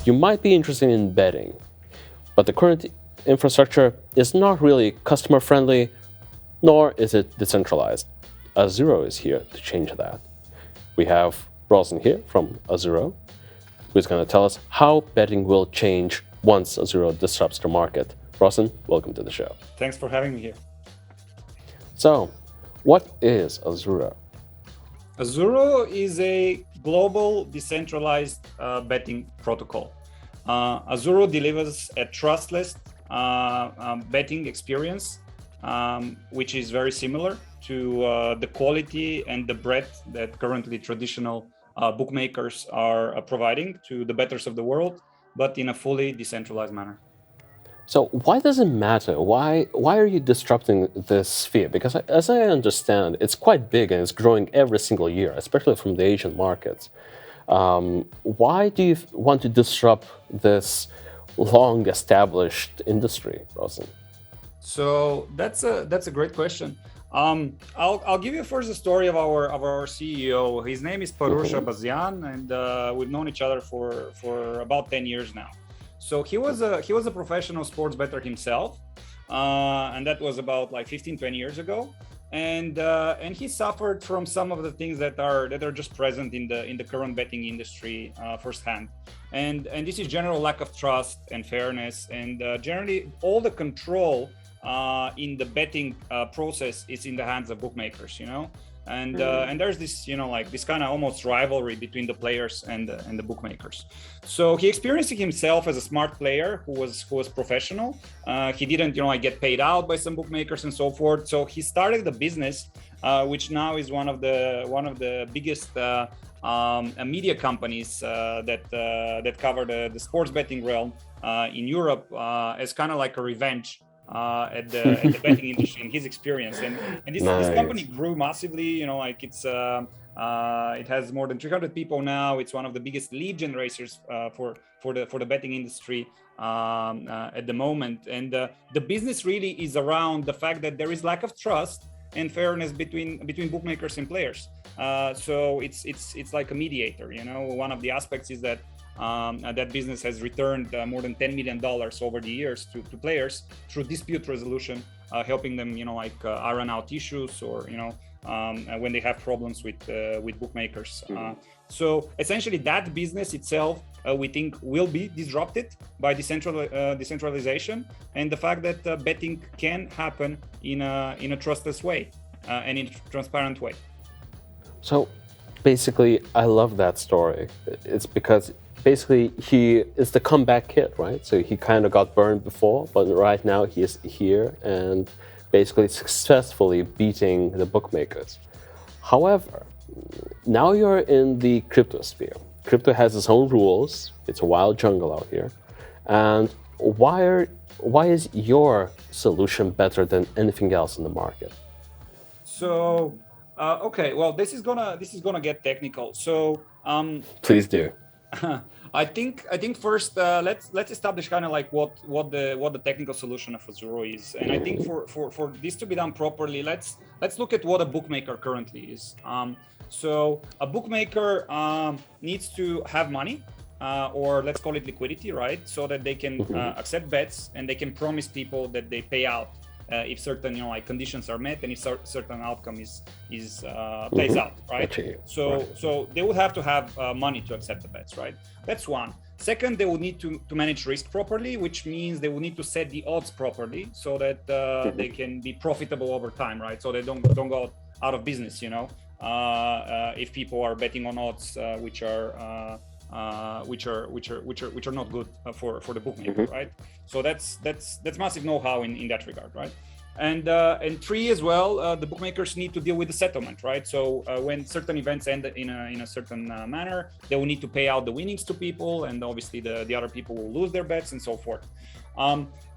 You might be interested in betting, but the current infrastructure is not really customer-friendly, nor is it decentralized. Azuro is here to change that. We have Rossen here from Azuro, who's going to tell us how betting will change once Azuro disrupts the market. Rossen, welcome to the show. Thanks for having me here. So, what is Azuro? Azuro is a global decentralized betting protocol. Azuro delivers a trustless betting experience, which is very similar to the quality and the breadth that currently traditional bookmakers are providing to the bettors of the world, but in a fully decentralized manner. So why does it matter? Why are you disrupting this sphere? Because as I understand, it's quite big and it's growing every single year, especially from the Asian markets. Why do you want to disrupt this long-established industry, Rossen? So that's a great question. I'll give you first the story of our CEO. His name is Parusha Bazian, and we've known each other for about 10 years now. So he was a professional sports bettor himself, and that was about like 15-20 years ago. And he suffered from some of the things that are just present in the current betting industry firsthand. And this is general lack of trust and fairness, and generally all the control in the betting process is in the hands of bookmakers, and there's this this kind of almost rivalry between the players and the bookmakers. So he experienced it himself as a smart player who was professional. He didn't get paid out by some bookmakers and so forth. So he started the business, which now is one of the biggest media companies that cover the sports betting realm in Europe, as kind of like a revenge at the betting industry in his experience, and this company grew massively. It has more than 300 people now. It's one of the biggest lead generators for the betting industry at the moment, and the business really is around the fact that there is lack of trust and fairness between bookmakers and players. So it's like a mediator. One of the aspects is that that business has returned more than $10 million over the years to players through dispute resolution, helping them, iron out issues or, when they have problems with bookmakers. So essentially that business itself, we think will be disrupted by decentralization and the fact that betting can happen in a trustless way and in a transparent way. So basically, I love that story. It's because basically he is the comeback kid, right? So he kind of got burned before, but right now he is here and basically successfully beating the bookmakers. However, now you're in the crypto sphere. Crypto has its own rules. It's a wild jungle out here. And why is your solution better than anything else in the market? So okay, well, this is gonna get technical. So please do. I think first let's establish kind of like what the technical solution of Azuro is, and I think for this to be done properly, let's look at what a bookmaker currently is. So a bookmaker needs to have money, or let's call it liquidity, right? So that they can accept bets and they can promise people that they pay out if certain conditions are met and if certain outcome is plays out, right? So they would have to have money to accept the bets, right? That's one. Second, they will need to manage risk properly, which means they will need to set the odds properly so that they can be profitable over time, right? So they don't go out of business, if people are betting on odds which are not good for the bookmaker, right? So that's massive know-how in that regard, right? And three as well, the bookmakers need to deal with the settlement, right? So when certain events end in a certain manner, they will need to pay out the winnings to people, and obviously the other people will lose their bets and so forth.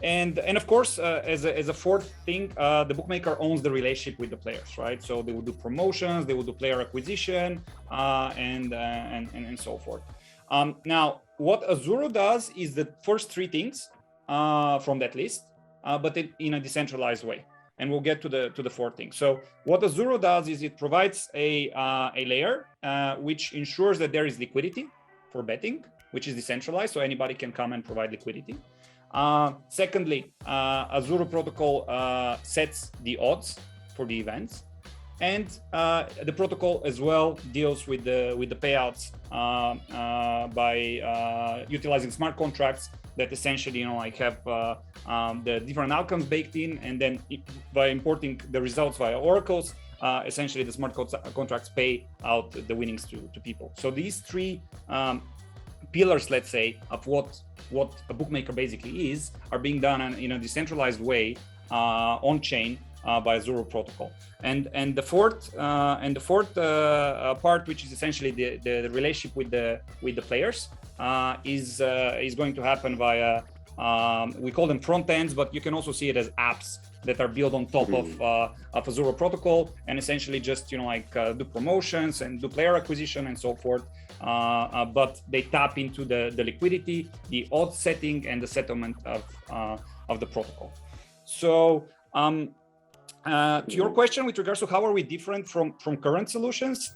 And of course, as a fourth thing, the bookmaker owns the relationship with the players, right? So they will do promotions, they will do player acquisition, and so forth. Now, what Azuro does is the first three things from that list, but in a decentralized way. And we'll get to the fourth thing. So what Azuro does is it provides a layer which ensures that there is liquidity for betting, which is decentralized, so anybody can come and provide liquidity. Secondly, Azuro protocol sets the odds for the events, and the protocol as well deals with the payouts by utilizing smart contracts that essentially have the different outcomes baked in, and then by importing the results via oracles, essentially the smart contracts pay out the winnings to people. So these three pillars, let's say, of what a bookmaker basically is, are being done in a decentralized way on chain by Azuro protocol. And the fourth part, which is essentially the relationship with the players, is going to happen via we call them front ends, but you can also see it as apps that are built on top of Azuro protocol, and essentially just do promotions and do player acquisition and so forth. But they tap into the liquidity, the odds setting, and the settlement of the protocol. So to your question with regards to how are we different from current solutions,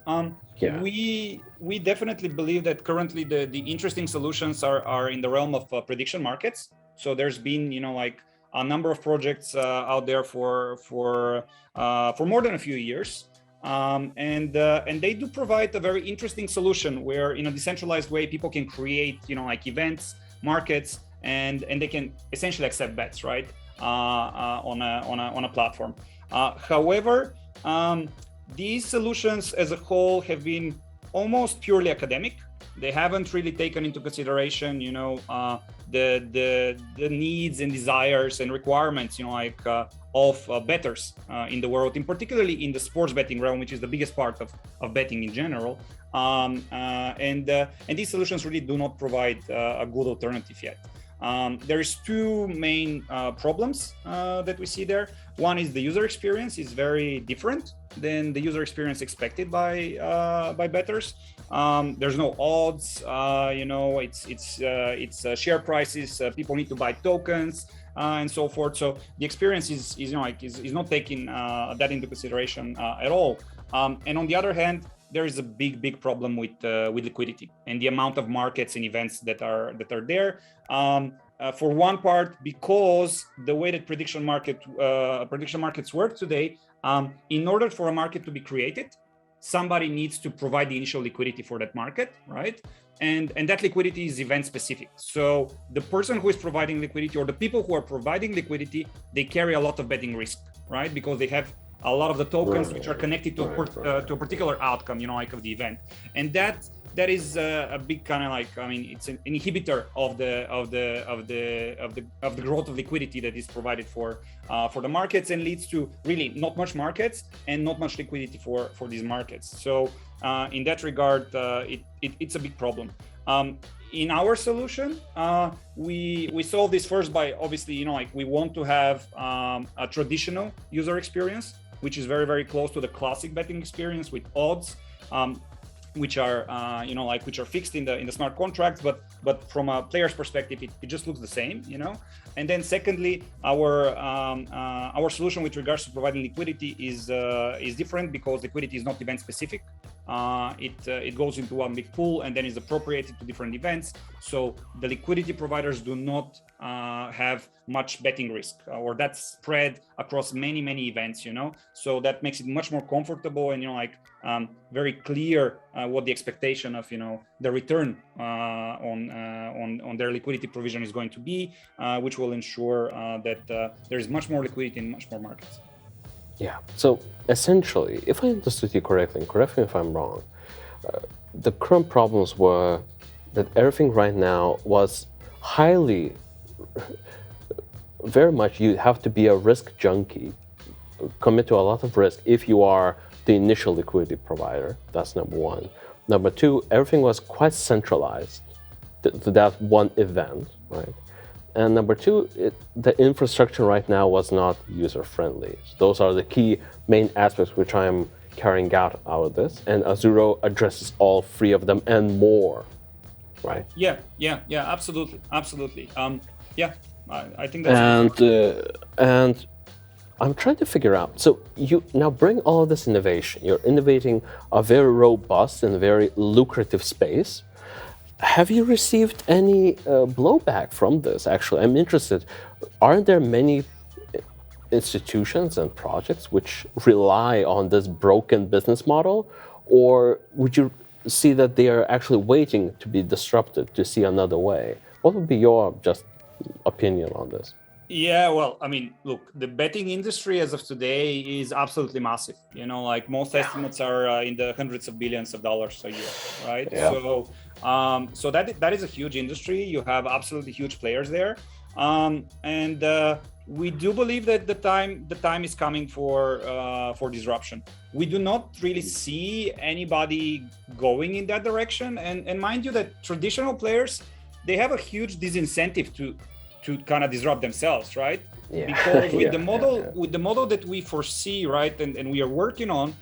we definitely believe that currently the interesting solutions are in the realm of prediction markets. So there's been a number of projects out there for more than a few years, and they do provide a very interesting solution where in a decentralized way people can create events, markets, and they can essentially accept bets, right, on a platform. However, these solutions as a whole have been almost purely academic. They haven't really taken into consideration, the needs and desires and requirements, of bettors in the world, and particularly in the sports betting realm, which is the biggest part of betting in general. And these solutions really do not provide a good alternative yet. There's two main problems that we see there. One is the user experience is very different than the user experience expected by bettors. There's no odds, it's share prices. People need to buy tokens and so forth. So the experience is not taking that into consideration at all. And on the other hand, there is a big problem with liquidity and the amount of markets and events that are there. For one part, because the way that prediction markets work today, in order for a market to be created, somebody needs to provide the initial liquidity for that market, right? And that liquidity is event specific. So the person who is providing liquidity, or the people who are providing liquidity, they carry a lot of betting risk, right? Because they have a lot of the tokens which are connected to a particular outcome, of the event, and that is a big kind of it's an inhibitor of the growth of liquidity that is provided for the markets, and leads to really not much markets and not much liquidity for these markets. So in that regard, it's a big problem. In our solution, we solve this first by obviously, we want to have a traditional user experience, which is very, very close to the classic betting experience with odds, which are which are fixed in the smart contracts, but from a player's perspective, it just looks the same, And then secondly, our solution with regards to providing liquidity is different, because liquidity is not event specific. It goes into one big pool and then is appropriated to different events. So the liquidity providers do not have much betting risk, or that's spread across many events, So that makes it much more comfortable and very clear what the expectation of the return on their liquidity provision is going to be, which will ensure that there is much more liquidity in much more markets. Yeah. So essentially, if I understood you correctly, and correct me if I'm wrong, the current problems were that everything right now was very much you have to be a risk junkie, commit to a lot of risk if you are the initial liquidity provider. That's number one. Number two, everything was quite centralized to that one event, right? And number two, the infrastructure right now was not user-friendly. So those are the key main aspects which I am carrying out of this. And Azuro addresses all three of them and more, right? Yeah, absolutely. I think that's... And I'm trying to figure out, so you now bring all of this innovation. You're innovating a very robust and very lucrative space. have you received any blowback from this? Actually, I'm interested. Aren't there many institutions and projects which rely on this broken business model, or would you see that they are actually waiting to be disrupted to see another way? What would be your just opinion on this? Yeah, well, I mean, look, the betting industry as of today is absolutely massive. Like most estimates are in the hundreds of billions of dollars a year, right? Yeah. So that is a huge industry. You have absolutely huge players there, and we do believe that the time is coming for disruption. We do not really see anybody going in that direction, and mind you that traditional players, they have a huge disincentive to kind of disrupt themselves, right? Yeah. Because with the model that we foresee, right, and we are working on,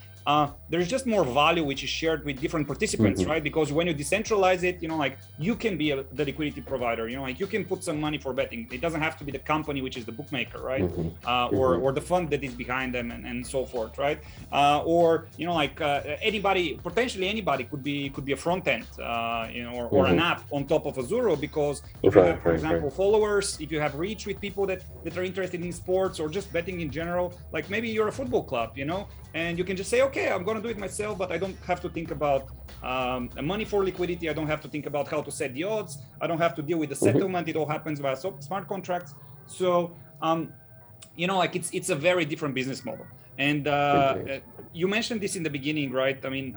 there's just more value which is shared with different participants, right? Because when you decentralize it, like you can be the liquidity provider, like you can put some money for betting. It doesn't have to be the company which is the bookmaker, right? Or the fund that is behind them and so forth, right? Or potentially anybody could be a front end, or an app on top of Azuro, because if you have, for example, followers, if you have reach with people that are interested in sports or just betting in general, like maybe you're a football club, and you can just say, okay, I'm going to do it myself, but I don't have to think about money for liquidity. I don't have to think about how to set the odds. I don't have to deal with the settlement. It all happens via smart contracts. So, it's a very different business model. And you mentioned this in the beginning, right? I mean,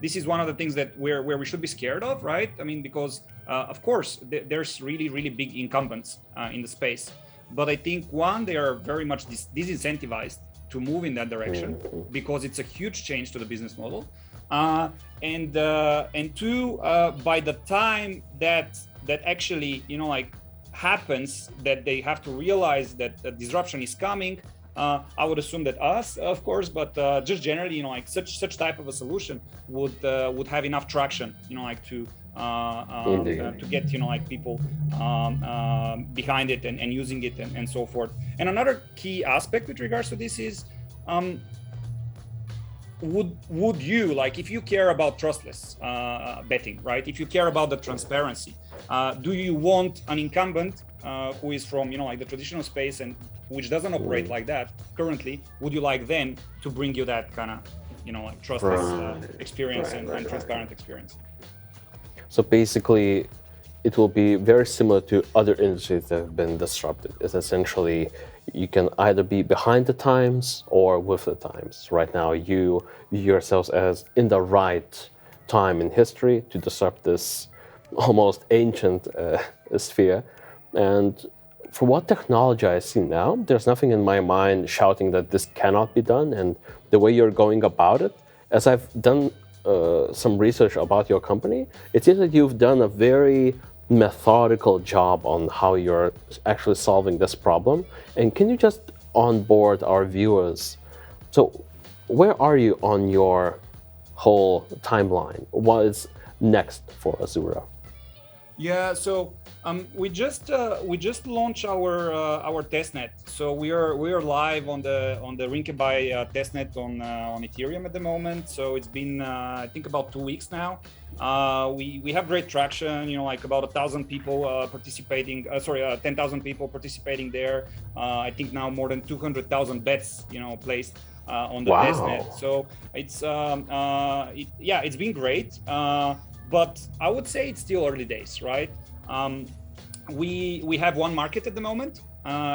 this is one of the things that where we should be scared of, right? I mean, because of course there's really, really big incumbents in the space, but I think one, they are very much disincentivized to move in that direction because it's a huge change to the business model, and two, by the time that actually happens, that they have to realize that the disruption is coming. I would assume that us, of course, but just generally, such type of a solution would have enough traction, to get people behind it and using it and so forth. And another key aspect with regards to this is, would you, if you care about trustless betting, right? If you care about the transparency, do you want an incumbent who is from the traditional space and which doesn't operate like that currently? Would you like them to bring you that kind of trustless experience and transparent experience? So basically, it will be very similar to other industries that have been disrupted. It's essentially, you can either be behind the times or with the times. Right now, you view yourselves as in the right time in history to disrupt this almost ancient sphere. And for what technology I see now, there's nothing in my mind shouting that this cannot be done. And the way you're going about it, as I've done some research about your company, it seems that you've done a very methodical job on how you're actually solving this problem. And can you just onboard our viewers? So where are you on your whole timeline? What is next for Azuro? Yeah, so we just launched our testnet. So we are live on the Rinkebuy testnet on Ethereum at the moment. So it's been I think about 2 weeks now. We have great traction. About 1,000 people participating. 10,000 people participating there. I think now more than 200,000 bets placed on the testnet. So it's it's been great. But I would say it's still early days, right? We have one market at the moment.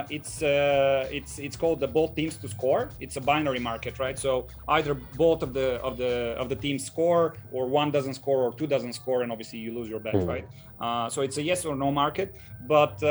It's called the both teams to score. It's a binary market, right? So either both of the teams score, or one doesn't score, or two doesn't score, and obviously you lose your bet, right? So it's a yes or no market. But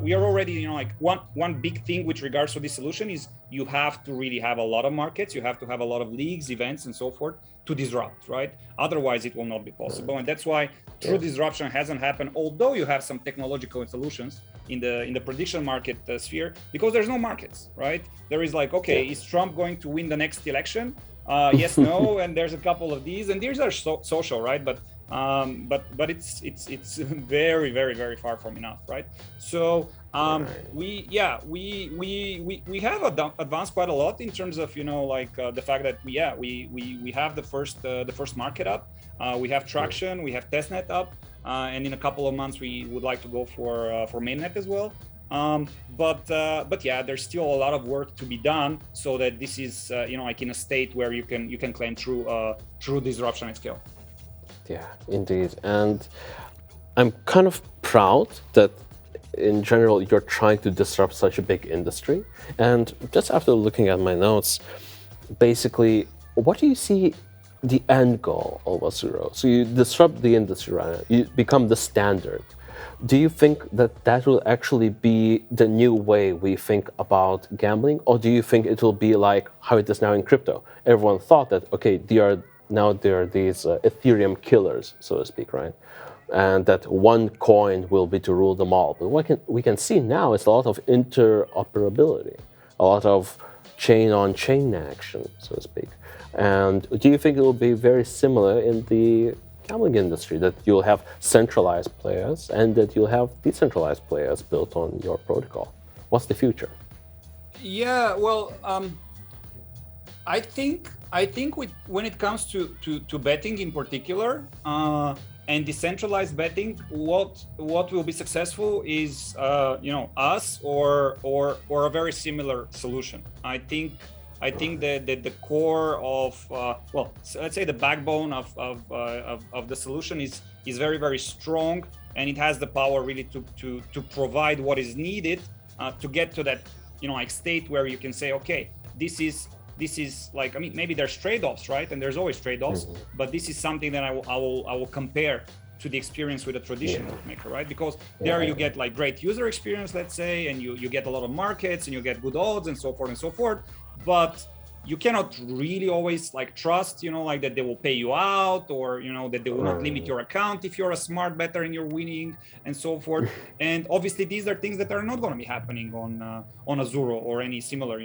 we are already, one big thing with regards to this solution is you have to really have a lot of markets. You have to have a lot of leagues, events, and so forth to disrupt, right? Otherwise, it will not be possible. And that's why true disruption hasn't happened, although you have some technological solutions in the prediction market sphere, because there's no markets, right? There is is Trump going to win the next election? Yes, no, and there's a couple of these, and these are social, right? But it's very, very, very far from enough, right? So We have advanced quite a lot in terms of the fact that we have the first market up, we have traction, we have testnet up, and in a couple of months we would like to go for mainnet as well. But yeah, there's still a lot of work to be done so that this is like in a state where you can claim true disruption at scale. Yeah, indeed. And I'm kind of proud that in general you're trying to disrupt such a big industry. And just after looking at my notes, basically, what do you see the end goal of Azuro? So you disrupt the industry right now, you become the standard. Do you think that that will actually be the new way we think about gambling? Or do you think it will be like how it is now in crypto? Everyone thought that, okay, there are these Ethereum killers, so to speak, right? And that one coin will be to rule them all. But what we can see now is a lot of interoperability, a lot of chain-on-chain action, so to speak. And do you think it will be very similar in the gambling industry, that you'll have centralized players and that you'll have decentralized players built on your protocol? What's the future? Yeah, well, I think when it comes to betting in particular, and decentralized betting, what will be successful is us or a very similar solution. I think that the core of so let's say the backbone of the solution is very, very strong, and it has the power really to provide what is needed to get to that like state where you can say, okay, this is like, I mean, maybe there's trade-offs, right? And there's always trade-offs, but this is something that I will compare to the experience with a traditional bookmaker, right? Because there you get like great user experience, let's say, and you get a lot of markets and you get good odds and so forth and so forth. But you cannot really always like trust, like that they will pay you out, or that they will not limit your account if you're a smart bettor and you're winning and so forth. And obviously these are things that are not going to be happening on Azuro or any similar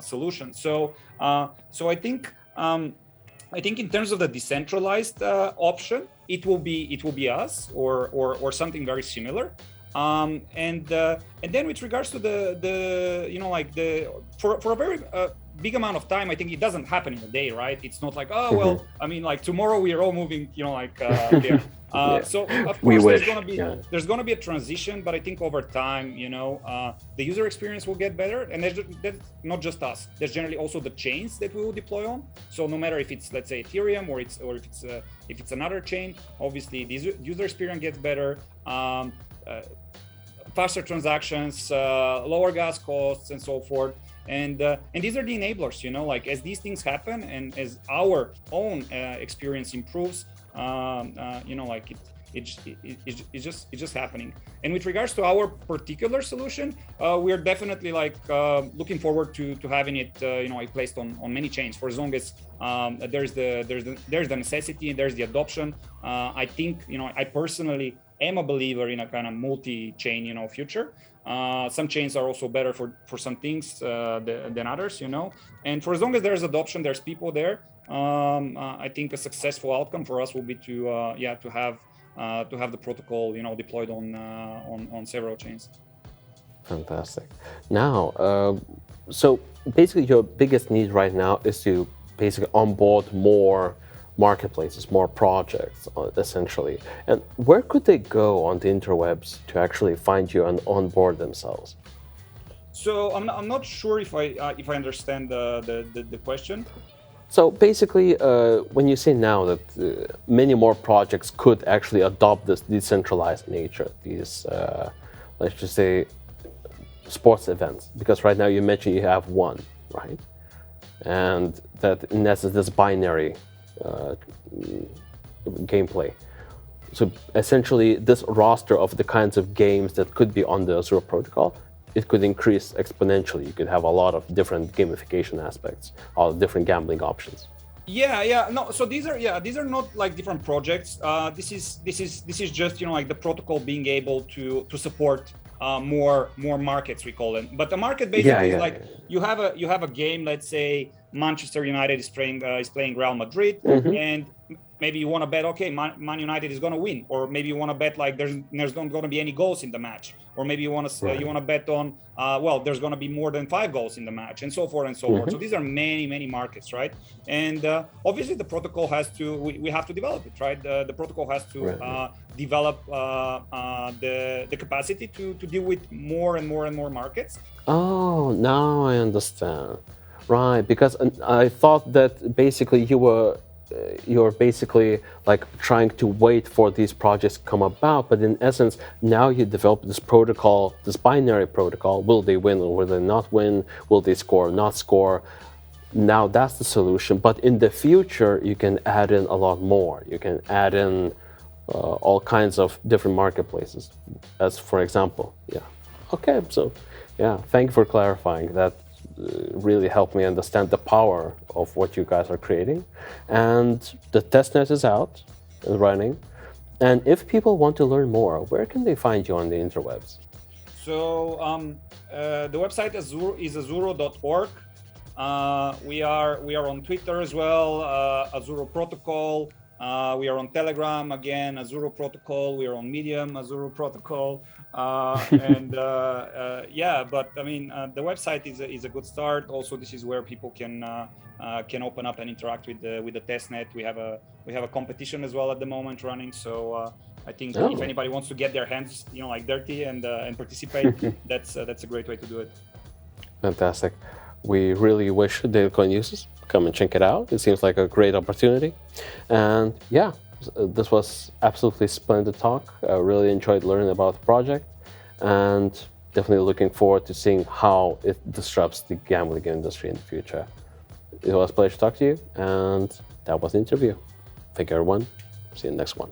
solution. So I think in terms of the decentralized option, it will be us or something very similar. And then with regards to for a very big amount of time, I think it doesn't happen in a day, right? It's not like, oh well, I mean, like tomorrow we are all moving, there. So of course there's gonna be a transition, but I think over time, the user experience will get better, and that's not just us. There's generally also the chains that we will deploy on. So no matter if it's, let's say, Ethereum or if it's another chain, obviously the user experience gets better. Faster transactions, lower gas costs, and so forth. And these are the enablers, like as these things happen and as our own experience improves, like it's just happening. And with regards to our particular solution, we are definitely like looking forward to having it, placed on many chains for as long as there's the necessity and there's the adoption. I think, I personally am a believer in a kind of multi-chain, future. Some chains are also better for some things than others, and for as long as there's adoption, there's people there. I think a successful outcome for us will be to have the protocol, deployed on several chains. Fantastic. Now, so basically your biggest need right now is to basically onboard more marketplaces, more projects, essentially. And where could they go on the interwebs to actually find you and onboard themselves? So I'm not sure if I understand the question. So basically, when you say now that many more projects could actually adopt this decentralized nature, these, let's just say, sports events, because right now you mentioned you have one, right? And that in essence, this binary gameplay. So essentially, this roster of the kinds of games that could be on the Azuro protocol, it could increase exponentially. You could have a lot of different gamification aspects, all different gambling options. No, so these are not like different projects. This is just like the protocol being able to support more markets, we call them. But the market basically is like you have a game. Let's say Manchester United is playing Real Madrid, and maybe you want to bet, okay, Man United is going to win, or maybe you want to bet like there's not going to be any goals in the match, or maybe you want to bet on well, there's going to be more than 5 goals in the match, and so forth and so forth. So these are many markets, right? And obviously the protocol has to, we have to develop it, right? The protocol has to develop the capacity to deal with more and more markets. Oh, now I understand. Right, because I thought that basically you're basically like trying to wait for these projects to come about, but in essence, now you develop this protocol, this binary protocol. Will they win or will they not win? Will they score or not score? Now that's the solution, but in the future, you can add in a lot more. You can add in all kinds of different marketplaces, as for example, Okay, so thank you for clarifying that. Really helped me understand the power of what you guys are creating. And the testnet is out and running. And if people want to learn more, where can they find you on the interwebs? So the website is azuro.org. We are on Twitter as well, Azuro Protocol. We are on Telegram, again, Azuro Protocol. We are on Medium, Azuro Protocol. But I mean, the website is a good start. Also, this is where people can open up and interact with the testnet. We have a competition as well at the moment running. So I think if anybody wants to get their hands, like dirty and participate, that's a great way to do it. Fantastic. We really wish DailyCoin users come and check it out. It seems like a great opportunity. And this was absolutely splendid talk. I really enjoyed learning about the project and definitely looking forward to seeing how it disrupts the gambling industry in the future. It was a pleasure to talk to you, and that was the interview. Thank you, everyone. See you in the next one.